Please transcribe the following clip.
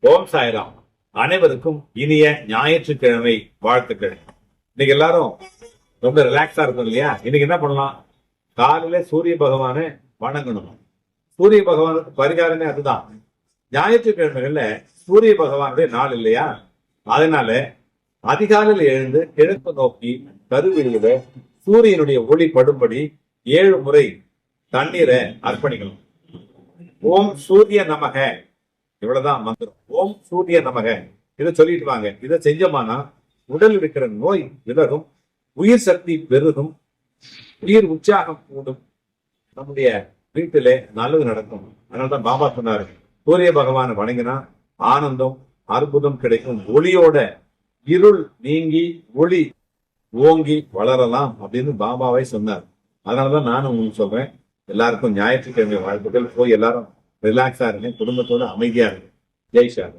ஓம் சாய்ராம். அனைவருக்கும் இனிய ஞாயிற்றுக்கிழமை வாழ்த்துக்கள். இன்னைக்கு எல்லாரும் ரொம்ப ரிலாக்ஸா இருக்கும் இல்லையா? இன்னைக்கு என்ன பண்ணலாம்? காலையில சூரிய பகவானை வணங்கணும். சூரிய பகவானுக்கு பரிகாரமே அதுதான். ஞாயிற்றுக்கிழமைகள்ல சூரிய பகவானுடைய நாள் இல்லையா? அதனால அதிகாலையில் எழுந்து கிழக்கு நோக்கி கருவிழியில சூரியனுடைய ஒளி படும்படி 7 முறை தண்ணீரை அர்ப்பணிக்கணும். ஓம் சூரிய நமக, இவ்வளவுதான் மந்திரம். ஓம் சூரிய நமக இதை சொல்லிட்டு வாங்க. இதை செஞ்சோமானா உடல் இருக்கிற நோய் விலகும், உயிர் சக்தி பெருகும், உயிர் உற்சாகம் கூடும், நம்முடைய வீட்டிலே நல்லது நடக்கும். அதனால்தான் பாபா சொன்னாரு, சூரிய பகவானை வணங்கினா ஆனந்தம் அற்புதம் கிடைக்கும், ஒளியோட இருள் நீங்கி ஒளி ஓங்கி வளரலாம் அப்படின்னு பாபாவை சொன்னார். அதனாலதான் நானும் உங்களுக்கு சொல்றேன், எல்லாருக்கும் ஞாயிற்றுக்கிழமை வாழ்த்துக்கள். போய் எல்லாரும் ரிலாக்ஸா இருங்க, குடும்பத்தோட அமைதியா இருங்க. ஜெய் சார்.